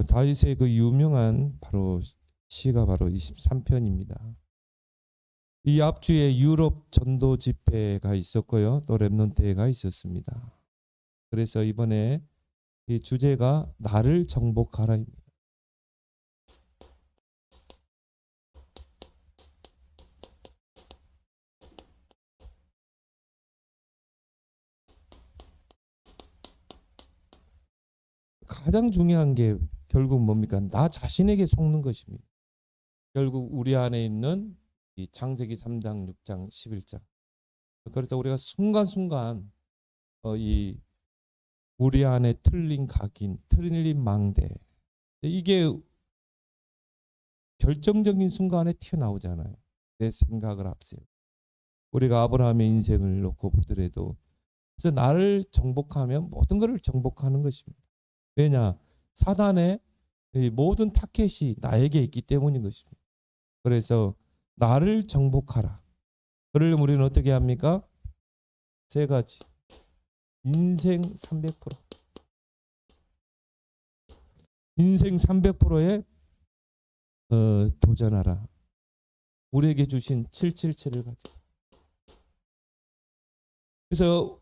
다윗의 그 유명한 바로 시가 바로 23편입니다. 이 앞주에 유럽 전도 집회가 있었고요. 또 렘넌트회가 있었습니다. 그래서 이번에 이 주제가 나를 정복하라입니다. 가장 중요한 게 결국 뭡니까? 나 자신에게 속는 것입니다. 결국 우리 안에 있는 이 창세기 3장, 6장, 11장. 그래서 우리가 순간순간 이 우리 안에 틀린 각인, 틀린 망대, 이게 결정적인 순간에 튀어나오잖아요. 내 생각을 앞세워. 우리가 아브라함의 인생을 놓고 보더라도 그래서 나를 정복하면 모든 것을 정복하는 것입니다. 왜냐? 사단의 모든 타켓이 나에게 있기 때문인 것입니다. 그래서 나를 정복하라. 그러려면 우리는 어떻게 합니까? 세 가지. 인생 300%. 인생 300%에 도전하라. 우리에게 주신 777을 가지고. 그래서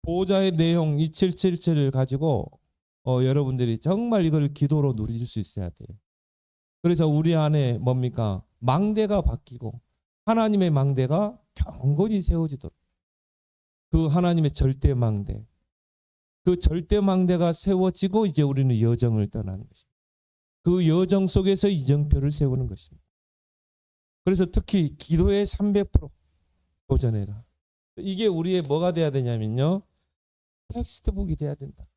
보호자의 내용 이 777을 가지고 여러분들이 정말 이걸 기도로 누릴 수 있어야 돼요. 그래서 우리 안에 뭡니까? 망대가 바뀌고 하나님의 망대가 경건히 세워지도록 그 하나님의 절대 망대 그 절대 망대가 세워지고 이제 우리는 여정을 떠나는 것입니다. 그 여정 속에서 이정표를 세우는 것입니다. 그래서 특히 기도의 300% 도전해라. 이게 우리의 뭐가 돼야 되냐면요. 텍스트북이 돼야 된다.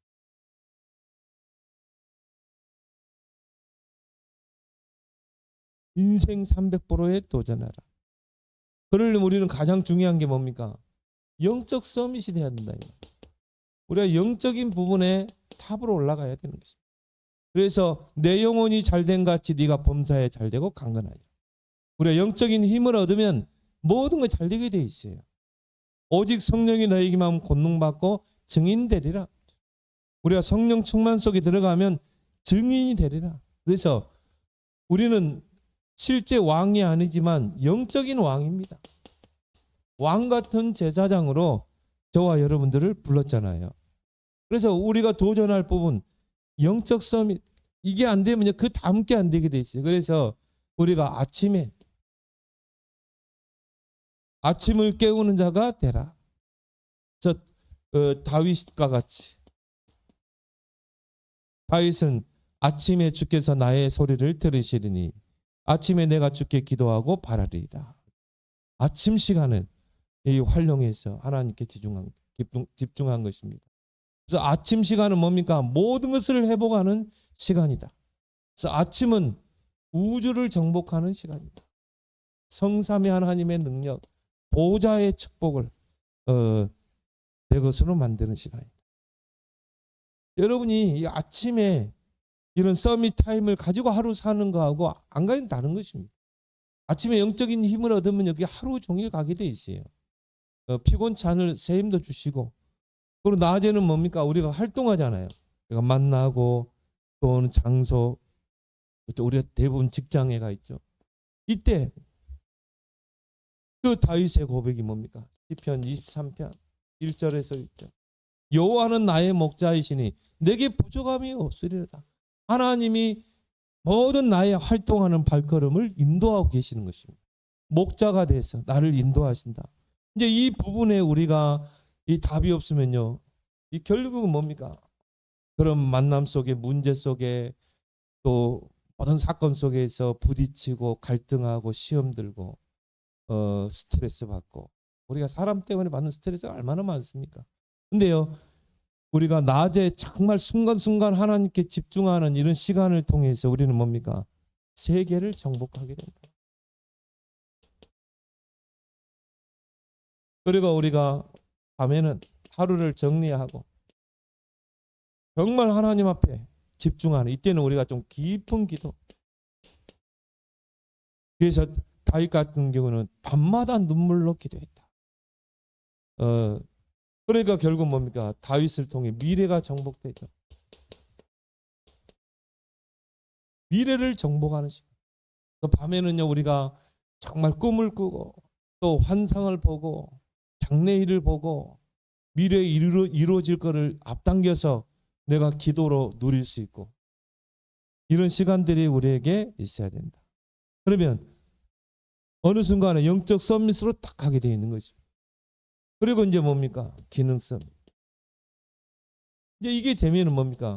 인생 300%에 도전하라. 그러려면 우리는 가장 중요한 게 뭡니까? 영적 서밋이 돼야 된다. 우리가 영적인 부분에 탑으로 올라가야 되는 것입니다. 그래서 내 영혼이 잘된 같이 네가 범사에 잘되고 강건하여. 우리가 영적인 힘을 얻으면 모든 거 잘되게 돼 있어요. 오직 성령이 너에게만 권능받고 증인 되리라. 우리가 성령 충만 속에 들어가면 증인이 되리라. 그래서 우리는 실제 왕이 아니지만 영적인 왕입니다. 왕 같은 제사장으로 저와 여러분들을 불렀잖아요. 그래서 우리가 도전할 부분 영적 서밋 이게 안 되면 그 다음 게 안 되게 돼 있어요. 그래서 우리가 아침을 깨우는 자가 되라. 저 다윗과 같이 다윗은 아침에 주께서 나의 소리를 들으시리니 아침에 내가 주께 기도하고 바라리이다. 아침 시간은 이 활용해서 하나님께 집중한 것입니다. 그래서 아침 시간은 뭡니까? 모든 것을 회복하는 시간이다. 그래서 아침은 우주를 정복하는 시간이다. 성삼위 하나님의 능력, 보호자의 축복을 내 것으로 만드는 시간이다. 여러분이 이 아침에 이런 서밋 타임을 가지고 하루 사는 거하고 안 가는 다른 것입니다. 아침에 영적인 힘을 얻으면 여기 하루 종일 가게 돼 있어요. 피곤치 않을 새 힘도 주시고 그리고 낮에는 뭡니까? 우리가 활동하잖아요. 우리가 만나고 또 장소 우리가 대부분 직장에 가 있죠. 이때 그 다윗의 고백이 뭡니까? 시편 23편 1절에서 6절. 여호와는 나의 목자이시니 내게 부족함이 없으리로다. 하나님이 모든 나의 활동하는 발걸음을 인도하고 계시는 것입니다. 목자가 돼서 나를 인도하신다. 이제 이 부분에 우리가 이 답이 없으면요. 이 결국은 뭡니까? 그런 만남 속에 문제 속에 또 모든 사건 속에서 부딪히고 갈등하고 시험 들고 스트레스 받고 우리가 사람 때문에 받는 스트레스가 얼마나 많습니까? 근데요. 우리가 낮에 정말 순간순간 하나님께 집중하는 이런 시간을 통해서 우리는 뭡니까? 세계를 정복하게 된다. 그리고 우리가 밤에는 하루를 정리하고 정말 하나님 앞에 집중하는 이때는 우리가 좀 깊은 기도. 그래서 다윗 같은 경우는 밤마다 눈물로 기도했다. 그러니까 결국 뭡니까? 다윗을 통해 미래가 정복되죠. 미래를 정복하는 시간. 또 밤에는요 우리가 정말 꿈을 꾸고 또 환상을 보고 장래일을 보고 미래에 이루어질 것을 앞당겨서 내가 기도로 누릴 수 있고 이런 시간들이 우리에게 있어야 된다. 그러면 어느 순간에 영적 서밋으로 딱 가게 되어 있는 것이죠. 그리고 이제 뭡니까? 기능 서밋. 이제 이게 되면은 뭡니까?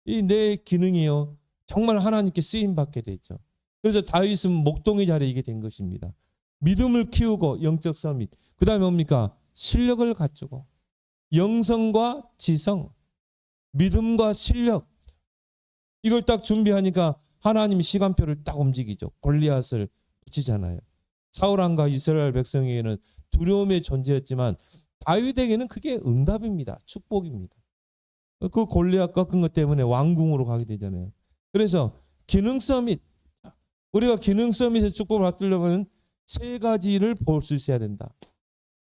이 내 기능이요 정말 하나님께 쓰임 받게 되죠. 그래서 다윗은 목동의 자리에 이게 된 것입니다. 믿음을 키우고 영적 서밋. 그다음에 뭡니까? 실력을 갖추고 영성과 지성, 믿음과 실력 이걸 딱 준비하니까 하나님이 시간표를 딱 움직이죠. 골리앗을 붙이잖아요. 사울 왕과 이스라엘 백성에게는 두려움의 존재였지만 다윗에게는 그게 응답입니다. 축복입니다. 그 골리앗 꺾은 것 때문에 왕궁으로 가게 되잖아요. 그래서 기능 서밋, 우리가 기능 서밋의 축복을 받으려면 세 가지를 볼 수 있어야 된다.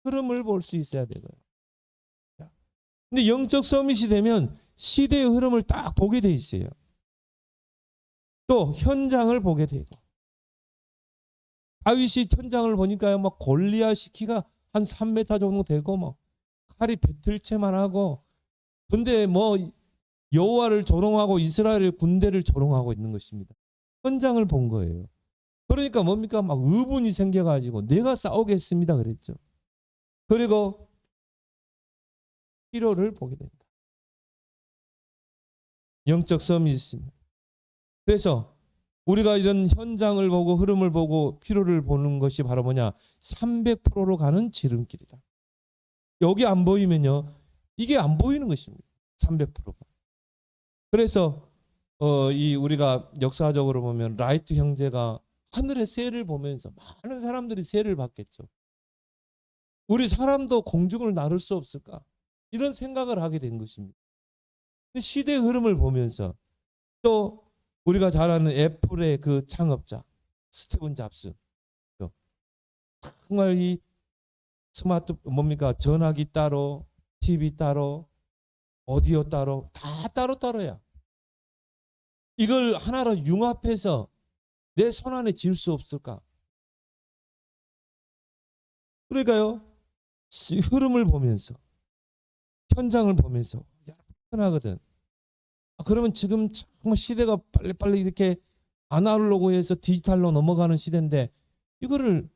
흐름을 볼 수 있어야 되고요. 근데 영적 서밋이 되면 시대의 흐름을 딱 보게 돼 있어요. 또 현장을 보게 되고 다윗이 현장을 보니까요 막 골리앗이 키가 한 3m 정도 되고 막 칼이 배틀채만 하고 근데 뭐 여호와를 조롱하고 이스라엘 군대를 조롱하고 있는 것입니다. 현장을 본 거예요. 그러니까 뭡니까 막 의분이 생겨가지고 내가 싸우겠습니다 그랬죠. 그리고 필요를 보게 된다. 영적 서밋이 있습니다. 그래서 우리가 이런 현장을 보고 흐름을 보고 필요를 보는 것이 바로 뭐냐 300%로 가는 지름길이다. 여기 안 보이면요 이게 안 보이는 것입니다. 300%가. 그래서 이 우리가 역사적으로 보면 라이트 형제가 하늘의 새를 보면서 많은 사람들이 새를 봤겠죠. 우리 사람도 공중을 나를 수 없을까? 이런 생각을 하게 된 것입니다. 시대의 흐름을 보면서 또 우리가 잘 아는 애플의 그 창업자 스티븐 잡스 정말 이 스마트 뭡니까 전화기 따로 TV 따로 오디오 따로 다 따로따로야. 이걸 하나로 융합해서 내 손안에 쥘 수 없을까? 그러니까요 흐름을 보면서 현장을 보면서 야 불편하거든. 그러면 지금 정말 시대가 빨리빨리 이렇게 아날로그에서 디지털로 넘어가는 시대인데 이거를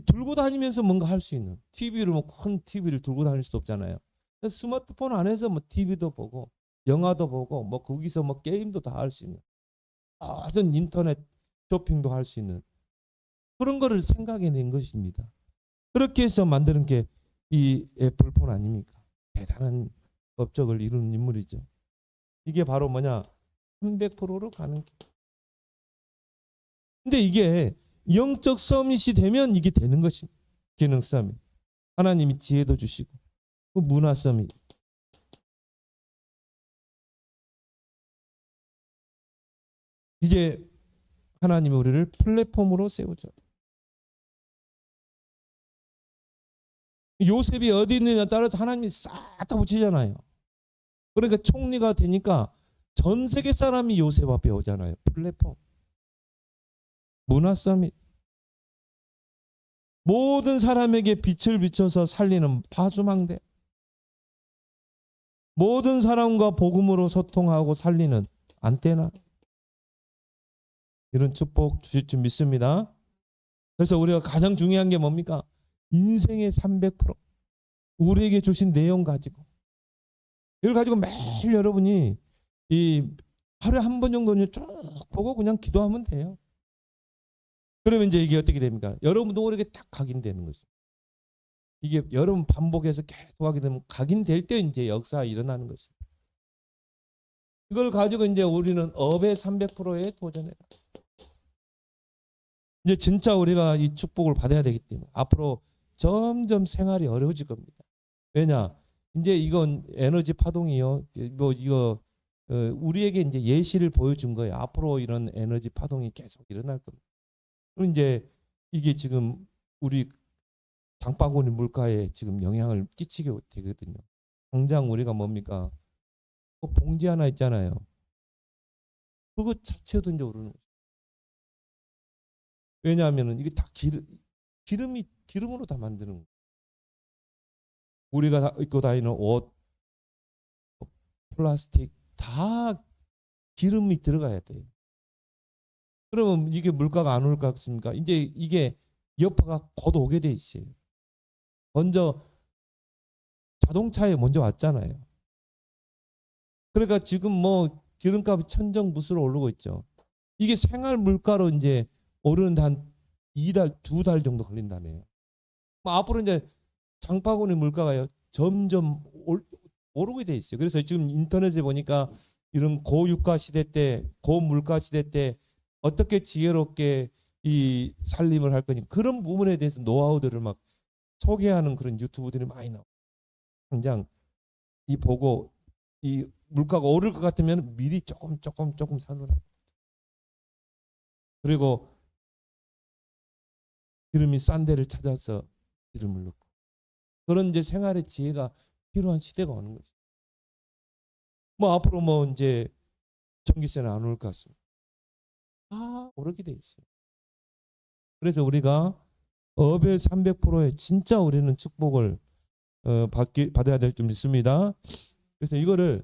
들고 다니면서 뭔가 할 수 있는 TV를 뭐 큰 TV를 들고 다닐 수도 없잖아요. 스마트폰 안에서 뭐 TV도 보고 영화도 보고 뭐 거기서 뭐 게임도 다 할 수 있는 모든 인터넷 쇼핑도 할 수 있는 그런 거를 생각해낸 것입니다. 그렇게 해서 만드는 게 이 애플폰 아닙니까? 대단한 업적을 이루는 인물이죠. 이게 바로 뭐냐 300%로 가는 길. 근데 이게 영적 서밋이 되면 이게 되는 것입니다. 기능 서밋. 하나님이 지혜도 주시고 그 문화 서밋. 이제 하나님이 우리를 플랫폼으로 세우죠. 요셉이 어디 있느냐에 따라서 하나님이 싹 다 붙이잖아요. 그러니까 총리가 되니까 전 세계 사람이 요셉 앞에 오잖아요. 플랫폼. 문화 서밋. 모든 사람에게 빛을 비춰서 살리는 파수망대. 모든 사람과 복음으로 소통하고 살리는 안테나. 이런 축복 주실 줄 믿습니다. 그래서 우리가 가장 중요한 게 뭡니까? 인생의 300% 우리에게 주신 내용 가지고 이걸 가지고 매일 여러분이 이 하루에 한 번 정도는 쭉 보고 그냥 기도하면 돼요. 그러면 이제 이게 어떻게 됩니까? 여러분도 모르게 딱 각인되는 것입니다. 이게 여러분 반복해서 계속 하게 되면 각인될 때 이제 역사가 일어나는 것입니다. 이걸 가지고 이제 우리는 업의 300%에 도전해라. 이제 진짜 우리가 이 축복을 받아야 되기 때문에 앞으로 점점 생활이 어려워질 겁니다. 왜냐? 이제 이건 에너지 파동이요. 뭐 이거 우리에게 이제 예시를 보여준 거예요. 앞으로 이런 에너지 파동이 계속 일어날 겁니다. 그럼 이제 이게 지금 우리 장바구니 물가에 지금 영향을 끼치게 되거든요. 당장 우리가 뭡니까? 봉지 하나 있잖아요. 그거 자체도 이제 오르는 거죠. 왜냐하면 이게 다 기름으로 다 만드는 거예요. 우리가 입고 다니는 옷, 플라스틱 다 기름이 들어가야 돼요. 그러면 이게 물가가 안 올 것 같습니까? 이제 이게 여파가 곧 오게 돼 있어요. 먼저 자동차에 먼저 왔잖아요. 그러니까 지금 뭐 기름값이 천정부수로 오르고 있죠. 이게 생활 물가로 이제 오르는데 한 2달, 2달 정도 걸린다네요. 뭐 앞으로 이제 장바구니 물가가 점점 오르게 돼 있어요. 그래서 지금 인터넷에 보니까 이런 고유가 시대 때, 고물가 시대 때 어떻게 지혜롭게 이 살림을 할 거니 그런 부분에 대해서 노하우들을 막 소개하는 그런 유튜브들이 많이 나와요. 당장 이 보고 이 물가가 오를 것 같으면 미리 조금 사놓으라. 그리고 기름이 싼 데를 찾아서 기름을 넣고 그런 이제 생활의 지혜가 필요한 시대가 오는 거죠. 뭐 앞으로 뭐 이제 전기세는 안 올 것 같습니다. 오르게 돼 있어요. 그래서 우리가 업의 300%의 진짜 우리는 축복을 받아야 될 줄 믿습니다. 그래서 이거를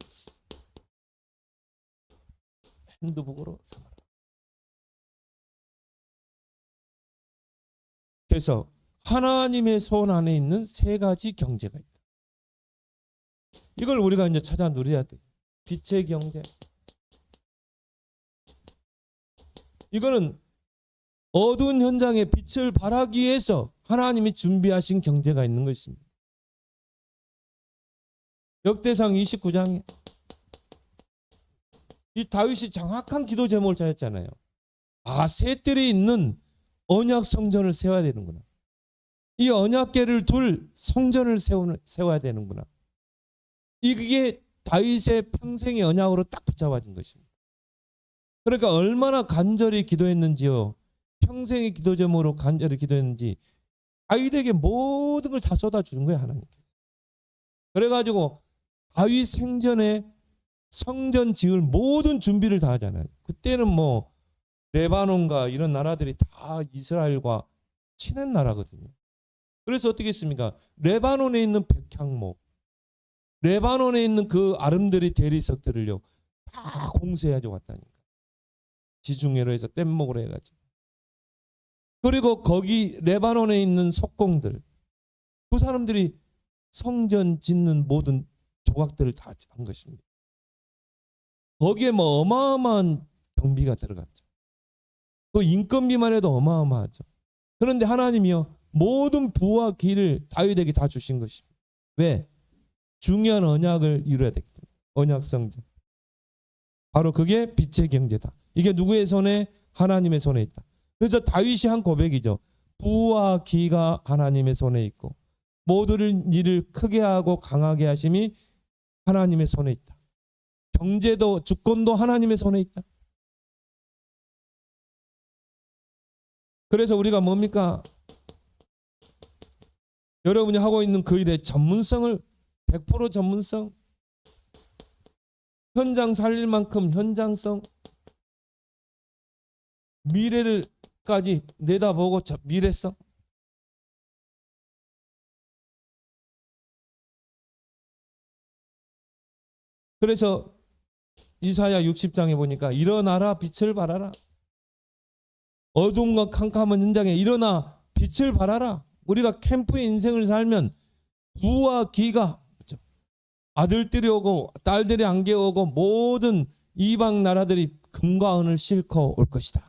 핸드북으로 삼아라. 그래서 하나님의 손 안에 있는 세 가지 경제가 있다. 이걸 우리가 이제 찾아 누려야 돼. 빛의 경제. 이거는 어두운 현장에 빛을 발하기 위해서 하나님이 준비하신 경제가 있는 것입니다. 역대상 29장에 이 다윗이 정확한 기도 제목을 찾았잖아요. 셋들이 있는 언약 성전을 세워야 되는구나. 이 언약궤를 둘 성전을 세워야 되는구나. 이게 다윗의 평생의 언약으로 딱 붙잡아진 것입니다. 그러니까 얼마나 간절히 기도했는지요. 평생의 기도 제목으로 간절히 기도했는지 다윗에게 모든 걸 다 쏟아주는 거예요. 하나님께. 그래가지고 다윗 생전에 성전 지을 모든 준비를 다 하잖아요. 그때는 뭐 레바논과 이런 나라들이 다 이스라엘과 친한 나라거든요. 그래서 어떻게 했습니까? 레바논에 있는 백향목, 레바논에 있는 그 아름드리 대리석들을요 다 공세해가지고 왔다니까. 지중해로 해서 뗏목으로 해가지고. 그리고 거기 레바논에 있는 석공들, 그 사람들이 성전 짓는 모든 조각들을 다 한 것입니다. 거기에 뭐 어마어마한 경비가 들어갔죠. 그 인건비만 해도 어마어마하죠. 그런데 하나님이요 모든 부와 기를 다윗에게 다 주신 것입니다. 왜? 중요한 언약을 이루어야 되기 때문에. 언약 성전. 바로 그게 빛의 경제다. 이게 누구의 손에? 하나님의 손에 있다. 그래서 다윗이 한 고백이죠. 부와 기가 하나님의 손에 있고 모든 일을 크게 하고 강하게 하심이 하나님의 손에 있다. 경제도 주권도 하나님의 손에 있다. 그래서 우리가 뭡니까? 여러분이 하고 있는 그 일의 전문성을 100% 전문성, 현장 살릴 만큼 현장성, 미래를까지 내다보고 미래성. 그래서 이사야 60장에 보니까 일어나라 빛을 발하라. 어두움과 캄캄한 현장에 일어나 빛을 발하라. 우리가 캠프의 인생을 살면 부와 기가 아들들이 오고 딸들이 안개 오고 모든 이방 나라들이 금과 은을 싣고 올 것이다.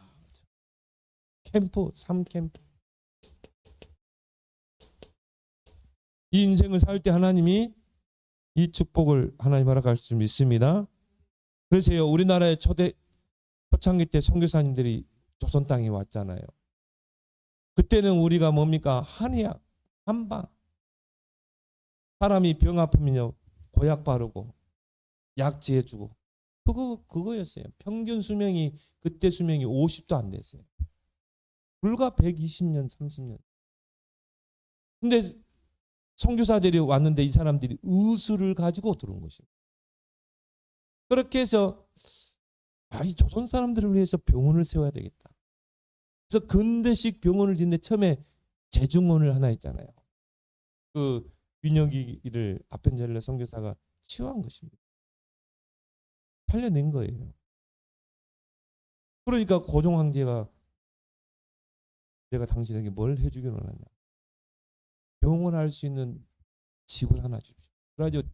캠프, 3캠프. 이 인생을 살 때 하나님이 이 축복을 하나님 허락할 줄 믿습니다. 그래서요 우리나라의 초창기 때 선교사님들이 조선 땅에 왔잖아요. 그때는 우리가 뭡니까? 한의학, 한방. 사람이 병 아프면요 고약 바르고 약 지어주고 그거였어요. 평균 수명이 그때 수명이 50도 안 됐어요. 불과 120년, 30년. 근데 선교사들이 왔는데 이 사람들이 의술을 가지고 들어온 것입니다. 그렇게 해서 이 조선 사람들을 위해서 병원을 세워야 되겠다. 그래서 근대식 병원을 짓는데 처음에 재중원을 하나 했잖아요. 그 민혁이를 아펜젤레 선교사가 치유한 것입니다. 살려낸 거예요. 그러니까 고종 황제가 내가 당신에게 뭘 해주길 원하냐. 병원할 수 있는 집을 하나 주십시오. 그래가지고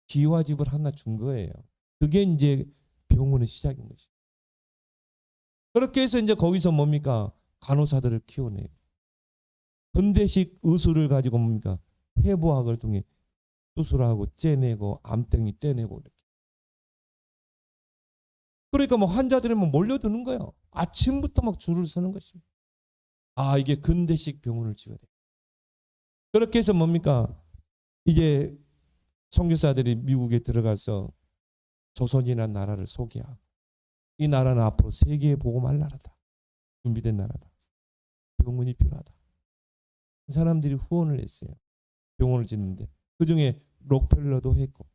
기와집을 하나 준 거예요. 그게 이제 병원의 시작인 것이죠. 그렇게 해서 이제 거기서 뭡니까? 간호사들을 키워내요. 근대식 의술을 가지고 뭡니까? 해부학을 통해 수술하고 째내고 암땡이 떼내고 이렇게. 그러니까 뭐 환자들이 막 몰려드는 거예요. 아침부터 막 줄을 서는 것입니다. 이게 근대식 병원을 지어야 돼. 그렇게 해서 뭡니까? 이제 선교사들이 미국에 들어가서 조선이라는 나라를 소개하고, 이 나라는 앞으로 세계에 복음할 나라다. 준비된 나라다. 병원이 필요하다. 사람들이 후원을 했어요. 병원을 짓는데. 그중에 록펠러도 했고.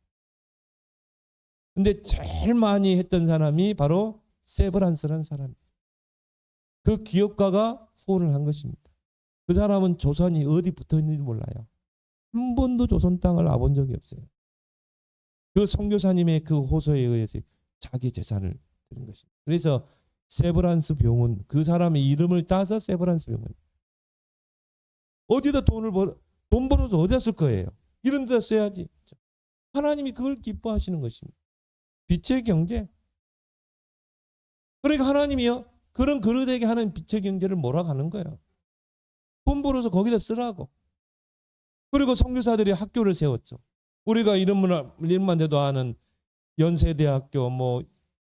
근데 제일 많이 했던 사람이 바로 세브란스라는 사람이에요. 그 기업가가 후원을 한 것입니다. 그 사람은 조선이 어디 붙어 있는지 몰라요. 한 번도 조선 땅을 와본 적이 없어요. 그 선교사님의 그 호소에 의해서 자기 재산을 드린 것입니다. 그래서 세브란스 병원, 그 사람의 이름을 따서 세브란스 병원. 어디다 돈 벌어서 어디다 쓸 거예요? 이런 데다 써야지. 하나님이 그걸 기뻐하시는 것입니다. 빛의 경제. 그러니까 하나님이요, 그런 그릇에게 하는 빛의 경제를 몰아가는 거예요. 돈 벌어서 거기다 쓰라고. 그리고 선교사들이 학교를 세웠죠. 우리가 이름만 대도 아는 연세대학교, 뭐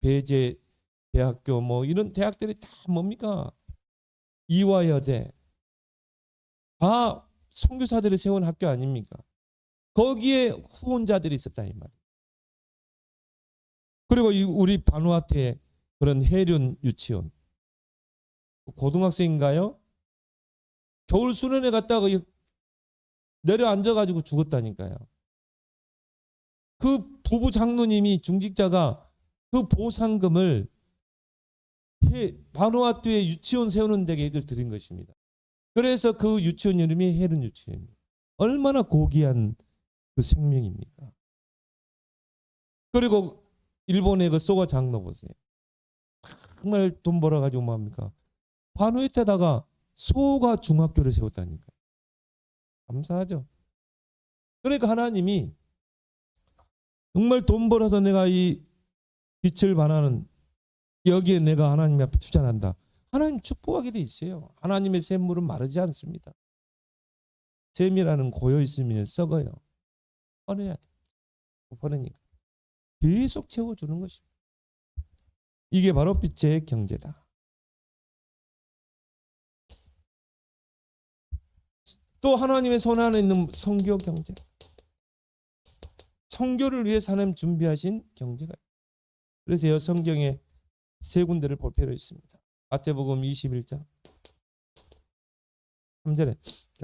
배제대학교, 뭐 이런 대학들이 다 뭡니까? 이화여대. 다 선교사들이 세운 학교 아닙니까? 거기에 후원자들이 있었다 이 말이에요. 그리고 우리 바누아투에 그런 해련 유치원, 고등학생인가요? 겨울 수련회 갔다가 내려앉아가지고 죽었다니까요. 그 부부 장로님이 중직자가 그 보상금을 바누아투에 유치원 세우는 데에 이걸 드린 것입니다. 그래서 그 유치원 이름이 해련 유치원입니다. 얼마나 고귀한 그 생명입니까? 그리고 일본의 그 소가 장로 보세요. 정말 돈 벌어가지고 뭐합니까? 바누아투에다가 소가 중학교를 세웠다니까. 감사하죠. 그러니까 하나님이 정말 돈 벌어서 내가 이 빛을 발하는 여기에 내가 하나님 앞에 투자한다. 하나님 축복하게 돼 있어요. 하나님의 샘물은 마르지 않습니다. 샘이라는 고여 있으면 썩어요. 꺼내야 돼. 버리니까 계속 채워주는 것입니다. 이게 바로 빛의 경제다. 또 하나님의 손 안에 있는 선교 경제. 선교를 위해서 하나님 준비하신 경제가 있습니다. 그래서 성경에 세 군데를 볼 필요가 있습니다. 마태복음 21장 3절에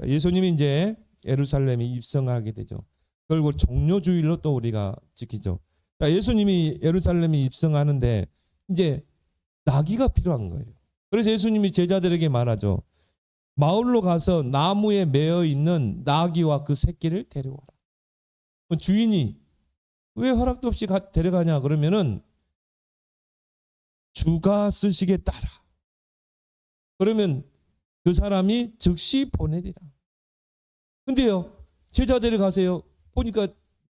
예수님이 이제 예루살렘에 입성하게 되죠. 그리고 종료주일로 또 우리가 지키죠. 예수님이 예루살렘에 입성하는데 이제 나귀가 필요한 거예요. 그래서 예수님이 제자들에게 말하죠. 마을로 가서 나무에 매어 있는 나귀와 그 새끼를 데려와라. 주인이 왜 허락도 없이 데려가냐 그러면은 주가 쓰시겠다라. 그러면 그 사람이 즉시 보내리라. 근데요, 제자들이 가세요. 보니까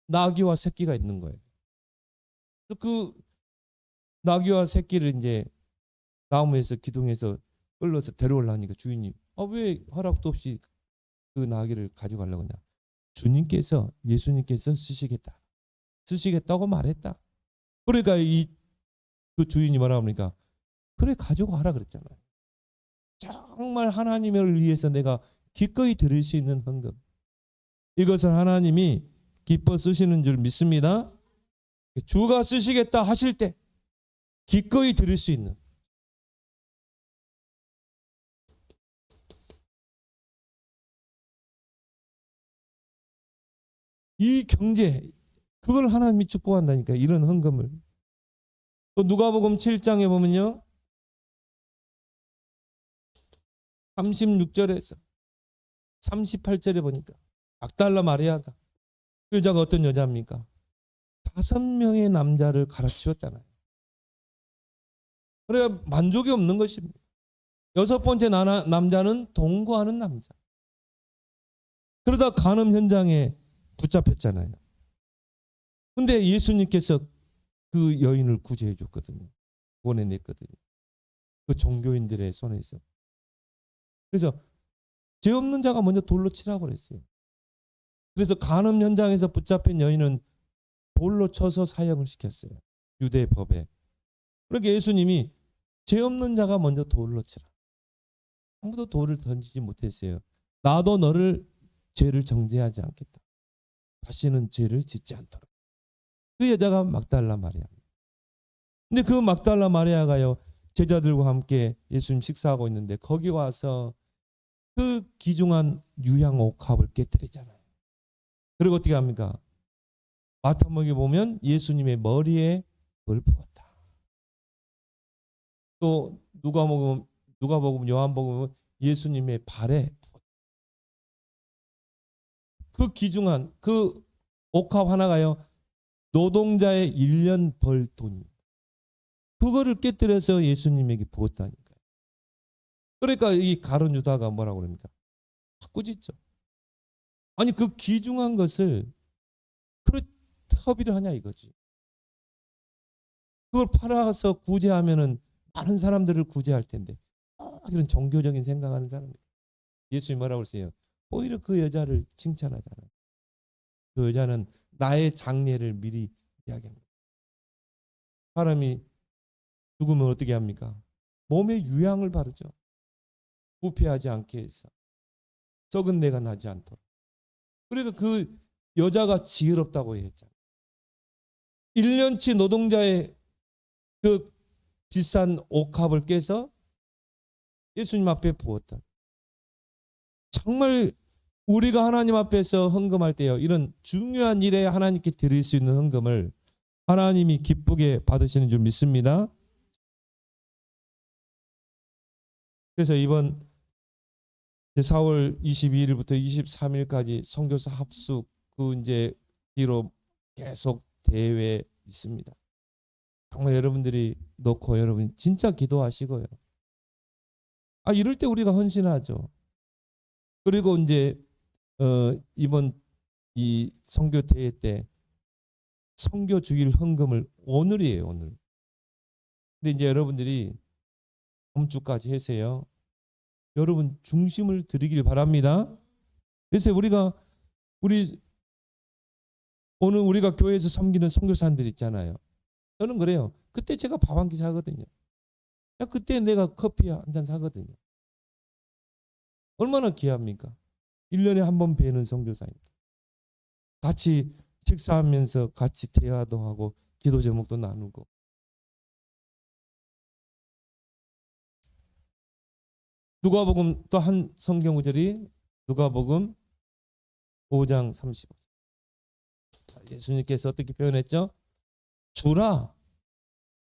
나귀와 새끼가 있는 거예요. 그 나귀와 새끼를 이제 나무에서 기둥에서 끌러서 데려오려니까 주인이 왜 허락도 없이 그 나귀를 가져가려고 하냐. 주님께서 예수님께서 쓰시겠다고 말했다. 그러니까 그 주인이 뭐라고 합니까? 그래 가지고 가라 그랬잖아요. 정말 하나님을 위해서 내가 기꺼이 드릴 수 있는 헌금. 이것을 하나님이 기뻐 쓰시는 줄 믿습니다. 주가 쓰시겠다 하실 때 기꺼이 드릴 수 있는. 이 경제, 그걸 하나님이 축복한다니까. 이런 헌금을. 또 누가복음 7장에 보면요, 36절에서 38절에 보니까 막달라 마리아가, 그 여자가 어떤 여자입니까? 5명의 남자를 갈아치웠잖아요. 그래야 만족이 없는 것입니다. 6번째 남자는 동거하는 남자. 그러다 간음 현장에 붙잡혔잖아요. 근데 예수님께서 그 여인을 구제해 줬거든요. 구원해냈거든요. 그 종교인들의 손에서. 그래서 죄 없는 자가 먼저 돌로 치라고 그랬어요. 그래서 간음 현장에서 붙잡힌 여인은 돌로 쳐서 사형을 시켰어요. 유대 법에. 그러니까 예수님이 죄 없는 자가 먼저 돌로 치라. 아무도 돌을 던지지 못했어요. 나도 너를 죄를 정죄하지 않겠다. 다시는 죄를 짓지 않도록. 그 여자가 막달라 마리아입니다. 근데 그 막달라 마리아가요, 제자들과 함께 예수님 식사하고 있는데 거기 와서 그 귀중한 유향 옥합을 깨뜨리잖아요. 그리고 어떻게 합니까? 마태복음에 보면 예수님의 머리에 그걸 부었다. 또 누가복음, 요한복음은 예수님의 발에 부었다. 그 귀중한 그 옥합 하나가요, 노동자의 1년 벌 돈입니다. 그거를 깨뜨려서 예수님에게 부었다니까요. 그러니까 이 가룟 유다가 뭐라고 그럽니까? 꾸짖죠. 아니 그 귀중한 것을 그렇게 허비를 하냐 이거지. 그걸 팔아서 구제하면은 많은 사람들을 구제할 텐데, 이런 종교적인 생각하는 사람들. 예수님이 뭐라고 그랬어요? 오히려 그 여자를 칭찬하잖아요. 그 여자는 나의 장례를 미리 이야기합니다. 사람이 죽으면 어떻게 합니까? 몸에 유향을 바르죠. 부패하지 않게 해서 썩은 내가 나지 않도록. 그러니까 그 여자가 지혜롭다고 했잖아요. 1년치 노동자의 그 비싼 옥합을 깨서 예수님 앞에 부었다. 정말 우리가 하나님 앞에서 헌금할 때요, 이런 중요한 일에 하나님께 드릴 수 있는 헌금을 하나님이 기쁘게 받으시는 줄 믿습니다. 그래서 이번 4월 22일부터 23일까지 선교사 합숙 그 이제 뒤로 계속 대회 있습니다. 정말 여러분들이 놓고 여러분 진짜 기도하시고요. 이럴 때 우리가 헌신하죠. 그리고 이제 이번 이 선교 대회 때 선교 주일 헌금을 오늘이에요, 오늘. 근데 이제 여러분들이 다음 주까지 해서요, 여러분 중심을 드리길 바랍니다. 그래서 오늘 우리가 교회에서 섬기는 선교사님들 있잖아요. 저는 그래요. 그때 제가 밥 한 끼 사거든요. 그때 내가 커피 한 잔 사거든요. 얼마나 귀합니까? 1년에 한 번 뵈는 선교사입니다. 같이 식사하면서 같이 대화도 하고 기도 제목도 나누고. 누가복음 또 한 성경 구절이 누가복음 5장 35절. 예수님께서 어떻게 표현했죠? 주라.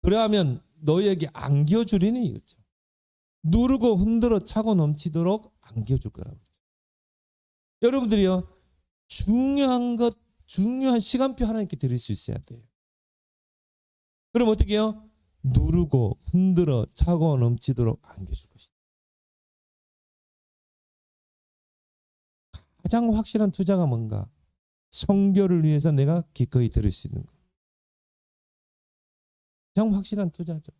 그래야면 너희에게 안겨주리니 이거죠. 누르고 흔들어 차고 넘치도록 안겨줄 거라고. 여러분들이요, 중요한 시간표 하나님께 드릴 수 있어야 돼요. 그럼 어떻게 해요? 누르고 흔들어 차고 넘치도록 안겨줄 것이다. 가장 확실한 투자가 뭔가? 선교를 위해서 내가 기꺼이 드릴 수 있는 것. 가장 확실한 투자죠.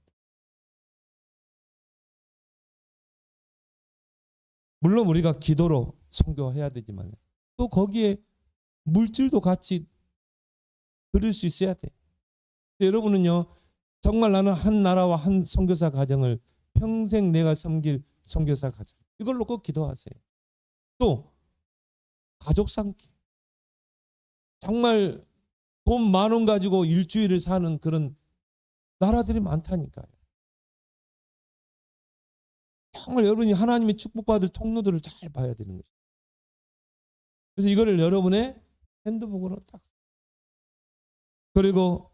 물론 우리가 기도로 선교해야 되지만 또 거기에 물질도 같이 드릴 수 있어야 돼. 여러분은요, 정말 나는 한 나라와 한 선교사 가정을 평생 내가 섬길 선교사 가정, 이걸로 꼭 기도하세요. 또 가족 삼기. 정말 돈 10,000원 가지고 일주일을 사는 그런 나라들이 많다니까요. 정말 여러분이 하나님의 축복받을 통로들을 잘 봐야 되는 거죠. 그래서 이거를 여러분의 핸드북으로 딱. 그리고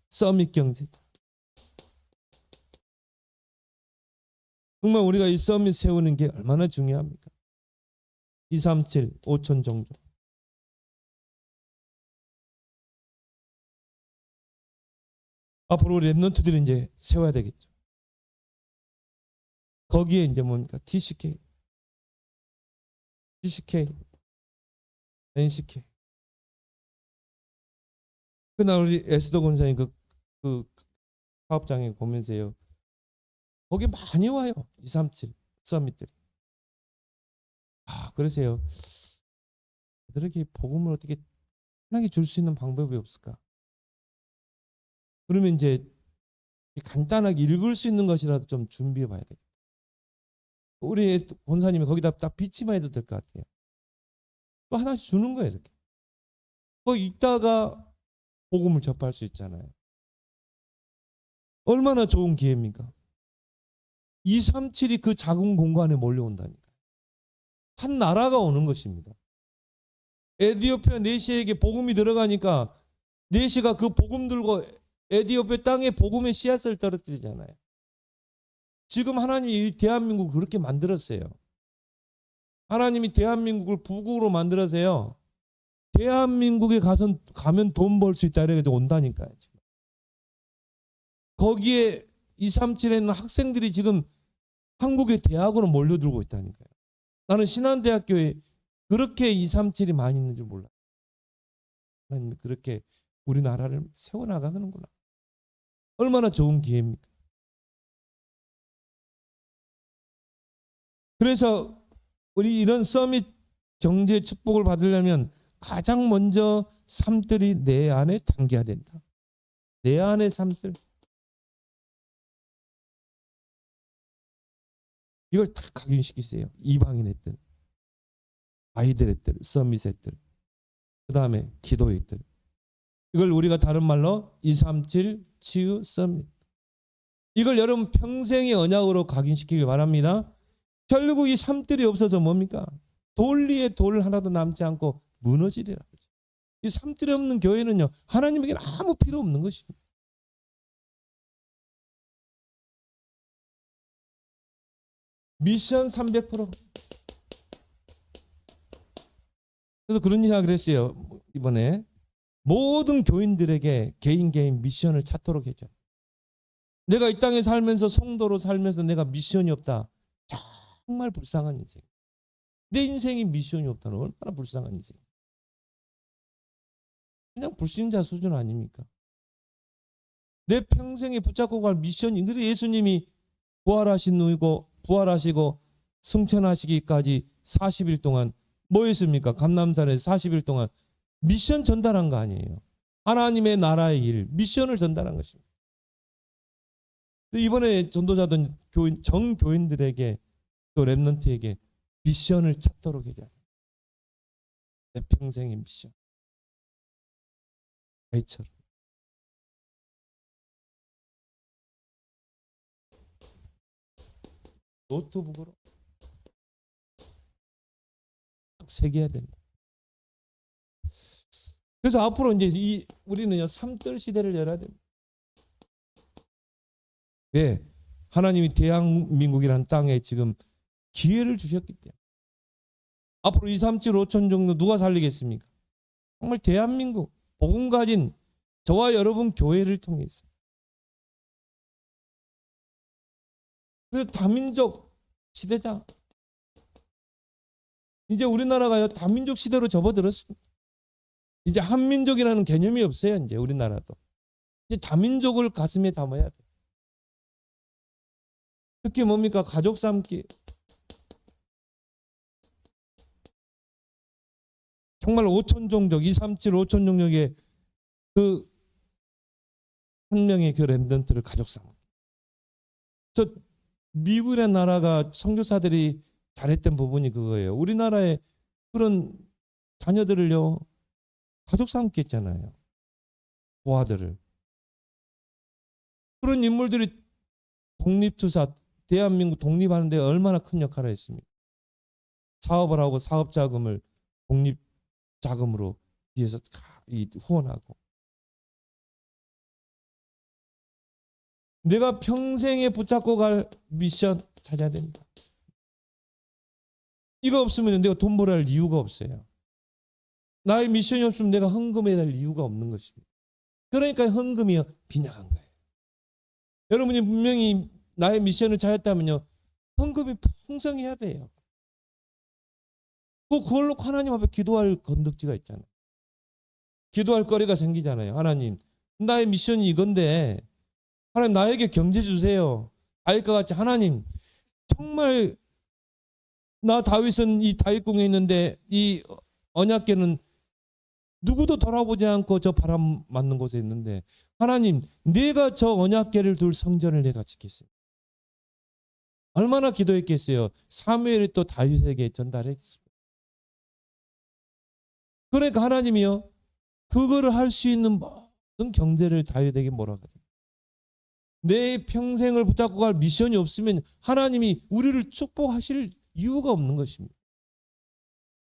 서밋 경제자. 정말 우리가 이 서밋 세우는 게 얼마나 중요합니까? 237 5천 종족. 앞으로 우리 랩런트들이 이제 세워야 되겠죠. 거기에 이제 뭡니까? TCK, NCK. 그날 우리 에스더 권사님 그 사업장에 보면서요. 거기 많이 와요. 237 서밋들이. 그러세요. 그들에게 복음을 어떻게 편하게 줄 수 있는 방법이 없을까? 그러면 이제 간단하게 읽을 수 있는 것이라도 좀 준비해 봐야 돼요. 우리 권사님이 거기다 딱 비치만 해도 될 것 같아요. 또 하나씩 주는 거예요, 이렇게. 거기 있다가 복음을 접할 수 있잖아요. 얼마나 좋은 기회입니까? 237이 그 작은 공간에 몰려온다니까. 한 나라가 오는 것입니다. 에티오피아 네시에게 복음이 들어가니까 네시가 그 복음 들고 에티오피아 땅에 복음의 씨앗을 떨어뜨리잖아요. 지금 하나님이 이 대한민국을 그렇게 만들었어요. 하나님이 대한민국을 부국으로 만들어서요. 대한민국에 가면 돈 벌 수 있다 이렇게 온다니까요. 지금. 거기에 237에 있는 학생들이 지금 한국의 대학으로 몰려들고 있다니까요. 나는 신한대학교에 그렇게 237이 많이 있는 줄 몰라. 하나님이 그렇게 우리나라를 세워나가는구나. 얼마나 좋은 기회입니까? 그래서 우리 이런 서밋 경제 축복을 받으려면 가장 먼저 삶들이 내 안에 담겨야 된다. 내 안의 삶들. 이걸 다 각인시키세요. 이방인의 뜰, 아이들의 뜰, 서밋의 뜰, 그 다음에 기도의 뜰. 이걸 우리가 다른 말로 237 치유 서밋. 이걸 여러분 평생의 언약으로 각인시키길 바랍니다. 결국 이 삶들이 없어서 뭡니까? 돌 위에 돌 하나도 남지 않고 무너지리라. 이 삶들이 없는 교회는요, 하나님에게는 아무 필요 없는 것입니다. 미션 300%. 그래서 그런 이야기를 했어요. 이번에 모든 교인들에게 개인 미션을 찾도록 해줘. 내가 이 땅에 살면서 성도로 살면서 내가 미션이 없다. 정말 불쌍한 인생. 내 인생이 미션이 없다는 얼마나 불쌍한 인생. 그냥 불신자 수준 아닙니까? 내 평생에 붙잡고 갈 미션이. 그래서 예수님이 부활하시고 승천하시기까지 40일 동안 뭐 했습니까? 감람산에 40일 동안 미션 전달한 거 아니에요. 하나님의 나라의 일, 미션을 전달한 것입니다. 이번에 전도자들 정교인들에게 또 랩런트에게 미션을 찾도록 해줘야 돼요. 내 평생의 미션. 아이처럼. 노트북으로 새겨야 된다. 그래서 앞으로 이제 우리는요, 삼뜰 시대를 열어야 됩니다. 왜? 하나님이 대한민국이라는 땅에 지금 기회를 주셨기 때문에. 앞으로 237 5천 정도 누가 살리겠습니까? 정말 대한민국 복음 가진 저와 여러분 교회를 통해서. 그래서 다민족 시대자. 이제 우리나라가요, 다민족 시대로 접어들었습니다. 이제 한민족이라는 개념이 없어요. 이제 우리나라도. 이제 다민족을 가슴에 담아야 돼. 특히 뭡니까? 가족 삼기. 정말 5천 종족, 237 5천 종족의 그 한 명의 그 렘넌트를 가족 삼기. 저 미국이라는 나라가 선교사들이 잘했던 부분이 그거예요. 우리나라의 그런 자녀들을요, 가족 삼기 했잖아요. 고아들을. 그런 인물들이 독립투사, 대한민국 독립하는 데 얼마나 큰 역할을 했습니까? 사업을 하고 사업 자금을 독립 자금으로 뒤에서 후원하고. 내가 평생에 붙잡고 갈 미션, 찾아야 됩니다. 이거 없으면 내가 돈 벌어야 할 이유가 없어요. 나의 미션이 없으면 내가 헌금해야 할 이유가 없는 것입니다. 그러니까 헌금이 빈약한 거예요. 여러분이 분명히 나의 미션을 찾았다면요, 헌금이 풍성해야 돼요. 그걸 놓고 하나님 앞에 기도할 건덕지가 있잖아요. 기도할 거리가 생기잖아요. 하나님, 나의 미션이 이건데 하나님 나에게 경제 주세요. 다윗과 같이 하나님 정말 나 다윗은 이 다윗궁에 있는데 이 언약궤는 누구도 돌아보지 않고 저 바람 맞는 곳에 있는데 하나님 내가 저 언약궤를 둘 성전을 내가 지켰어요. 얼마나 기도했겠어요. 사무엘이 또 다윗에게 전달했습니다. 그러니까 하나님이요, 그거를 할 수 있는 모든 경제를 다윗에게 몰아가요. 내 평생을 붙잡고 갈 미션이 없으면 하나님이 우리를 축복하실 이유가 없는 것입니다.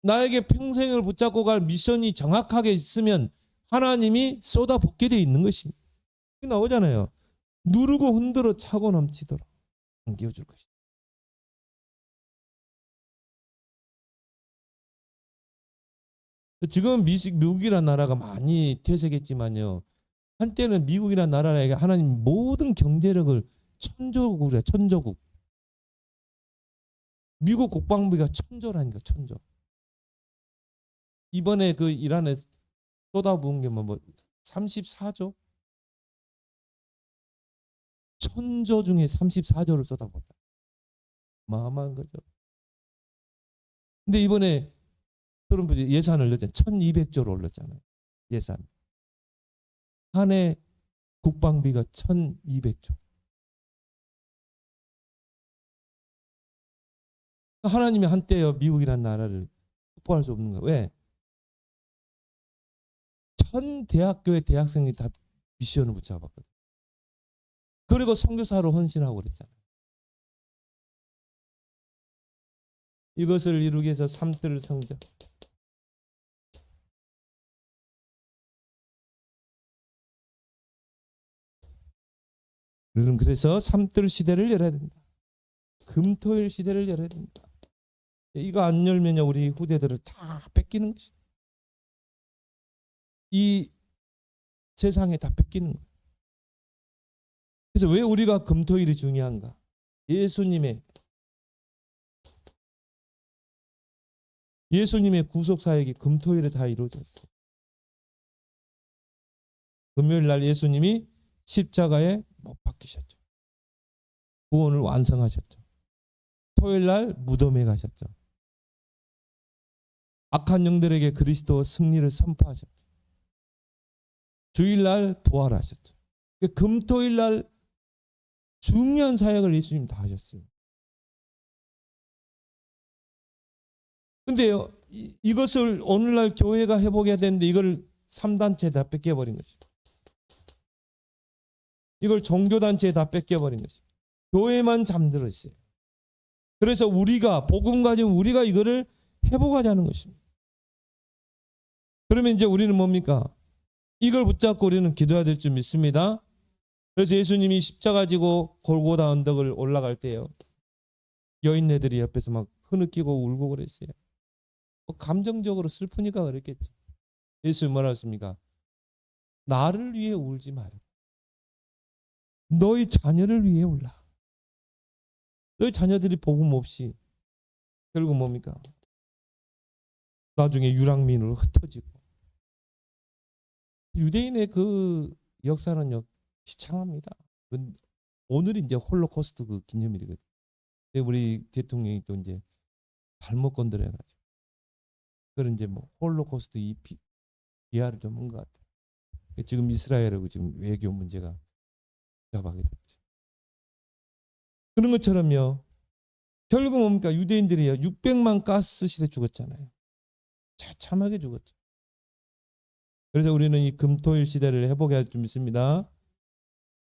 나에게 평생을 붙잡고 갈 미션이 정확하게 있으면 하나님이 쏟아붓게 되어 있는 것입니다. 나오잖아요. 누르고 흔들어 차고 넘치도록 안겨줄 것이다. 지금 미국이라는 나라가 많이 퇴색했지만요, 한때는 미국이라는 나라에게 하나님 모든 경제력을 천조국이래. 천조국. 미국 국방비가 천조라니까. 천조. 이번에 그 이란에 쏟아부은 게 뭐 34조? 천조 중에 34조를 쏟아부었다. 마음한 거죠. 근데 이번에 트럼프 예산을 올렸잖아요. 1200조를 올렸잖아요. 예산. 한 해 국방비가 1200조. 하나님이 한때요, 미국이라는 나라를 확보할 수 없는 거예요. 왜? 전 대학교의 대학생이 다 미션을 붙잡았거든. 그리고 선교사로 헌신하고 그랬잖아요. 이것을 이루기 위해서 삼뜰 성전. 우리는 그래서 삼뜰 시대를 열어야 된다. 금토일 시대를 열어야 된다. 이거 안 열면요, 우리 후대들을 다 뺏기는 것입니다. 이 세상에 다 뺏기는 거예요. 그래서 왜 우리가 금토일이 중요한가? 예수님의 구속 사역이 금토일에 다 이루어졌어요. 금요일 날 예수님이 십자가에 못 박히셨죠. 구원을 완성하셨죠. 토요일 날 무덤에 가셨죠. 악한 영들에게 그리스도 승리를 선포하셨죠. 주일 날 부활하셨죠. 금토일 날 중요한 사역을 예수님 다 하셨어요. 근데요, 이것을 오늘날 교회가 회복해야 되는데 이걸 3단체에 다 뺏겨버린 것입니다. 이걸 종교단체에 다 뺏겨버린 것입니다. 교회만 잠들어 있어요. 그래서 우리가 복음 가진 우리가 이거를 회복하자는 것입니다. 그러면 이제 우리는 뭡니까? 이걸 붙잡고 우리는 기도해야 될 줄 믿습니다. 그래서 예수님이 십자가 지고 골고다 언덕을 올라갈 때요, 여인네들이 옆에서 막 흐느끼고 울고 그랬어요. 감정적으로 슬프니까 그랬겠죠. 예수님 뭐라 했습니까? 나를 위해 울지 말고 너희 자녀를 위해 울라. 너희 자녀들이 복음 없이 결국 뭡니까? 나중에 유랑민으로 흩어지고. 유대인의 그 역사는요, 지창합니다. 오늘이 이제 홀로코스트 그 기념일이거든요. 근데 우리 대통령이 또 이제 발목 건드려가지고 그런 이제 뭐 홀로코스트 비하를 좀 한 것 같아요. 지금 이스라엘하고 지금 외교 문제가 복잡하게 됐죠. 그런 것처럼요, 결국 뭡니까? 유대인들이요 600만 가스 시대 죽었잖아요. 처참하게 죽었죠. 그래서 우리는 이 금토일 시대를 회복해야 할 줄 믿습니다.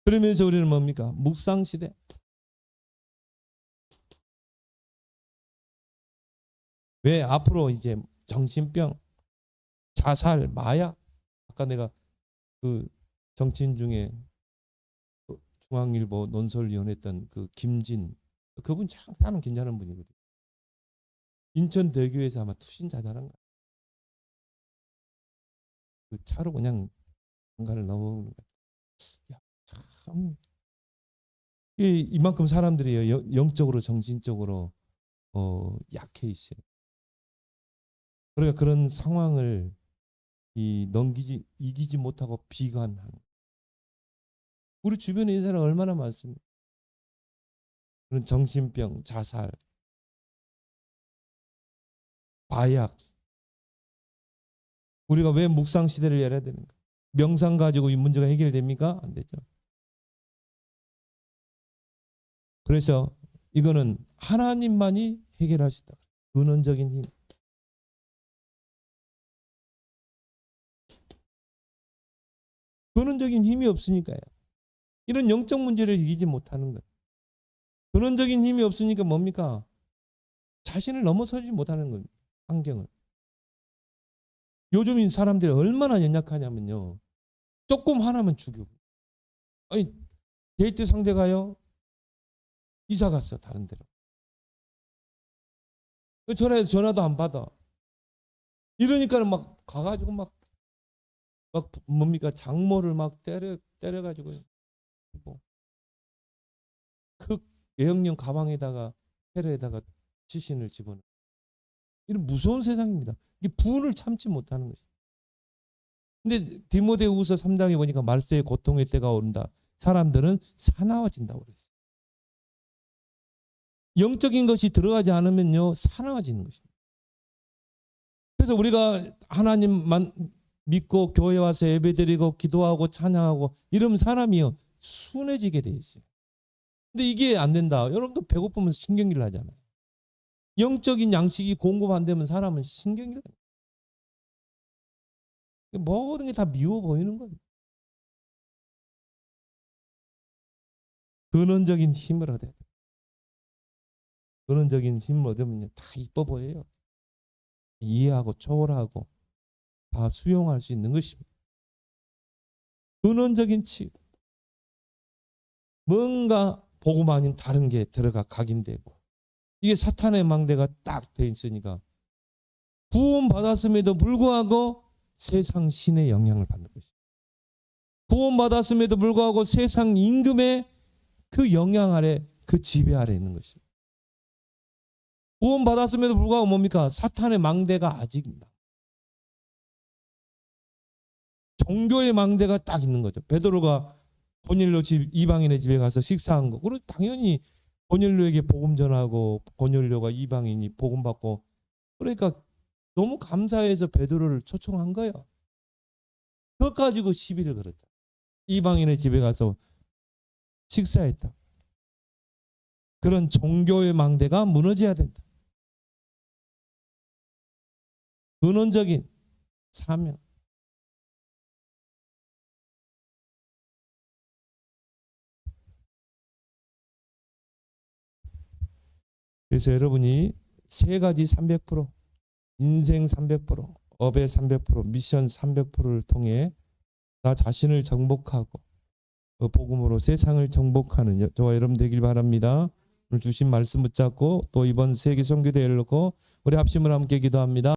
그러면서 우리는 뭡니까? 묵상 시대. 왜? 앞으로 이제 정신병, 자살, 마약. 아까 내가 그 정치인 중에 중앙일보 논설위원했던 그 김진 그분 참 사람 괜찮은 분이거든요. 인천대교에서 아마 투신 자살한 거야. 그 차로 그냥 강간을 넘어오는 거야. 야, 참 이만큼 사람들이 영적으로 정신적으로 약해 있어요. 그러니까 그런 상황을 이기지 못하고 비관하는. 우리 주변에 이 사람 얼마나 많습니까? 그런 정신병, 자살, 마약. 우리가 왜 묵상 시대를 열어야 되는가? 명상 가지고 이 문제가 해결됩니까? 안 되죠. 그래서 이거는 하나님만이 해결하시다. 근원적인 힘. 근원적인 힘이 없으니까요. 이런 영적 문제를 이기지 못하는 거예요. 근원적인 힘이 없으니까 뭡니까? 자신을 넘어서지 못하는 거예요. 환경을. 요즘 사람들이 얼마나 연약하냐면요. 조금 하나면 죽이고. 아니, 데이트 상대가요. 이사 갔어, 다른 데로. 전화도 안 받아. 이러니까는 막 가가지고 막 뭡니까? 장모를 막 때려가지고. 그 예형령 가방에다가 테러에다가 시신을 집어넣어. 이런 무서운 세상입니다. 이게 분을 참지 못하는 것이죠. 근데 디모데후서 3장에 보니까 말세의 고통의 때가 온다. 사람들은 사나워진다고 그랬어요. 영적인 것이 들어가지 않으면요 사나워지는 것입니다. 그래서 우리가 하나님만 믿고 교회 와서 예배드리고 기도하고 찬양하고 이러면 사람이요 순해지게 돼 있어요. 근데 이게 안 된다. 여러분도 배고프면 신경질 나잖아요. 영적인 양식이 공급 안 되면 사람은 신경질 나요. 모든 게 다 미워 보이는 거예요. 근원적인 힘을 얻어야 돼요. 근원적인 힘을 얻으면 다 이뻐 보여요. 이해하고 초월하고 다 수용할 수 있는 것입니다. 근원적인 치유. 뭔가 복음 아닌 다른 게 들어가 각인되고 이게 사탄의 망대가 딱 돼 있으니까 구원 받았음에도 불구하고 세상 신의 영향을 받는 것입니다. 구원 받았음에도 불구하고 세상 임금의 그 영향 아래 그 지배 아래 있는 것입니다. 구원 받았음에도 불구하고 뭡니까? 사탄의 망대가 아직입니다. 종교의 망대가 딱 있는 거죠. 베드로가 고넬료 집 이방인의 집에 가서 식사한 거. 그리고 당연히 고넬료에게 복음 전하고 고넬료가 이방인이 복음 받고 그러니까 너무 감사해서 베드로를 초청한 거예요. 그것 가지고 시비를 걸었죠. 이방인의 집에 가서 식사했다. 그런 종교의 망대가 무너져야 된다. 근원적인 사명. 그래서 여러분이 세 가지 300%, 인생 300%, 업의 300%, 미션 300%를 통해 나 자신을 정복하고 그 복음으로 세상을 정복하는 저와 여러분 되길 바랍니다. 오늘 주신 말씀 붙잡고 또 이번 세계 선교대회를 놓고 우리 합심을 함께 기도합니다.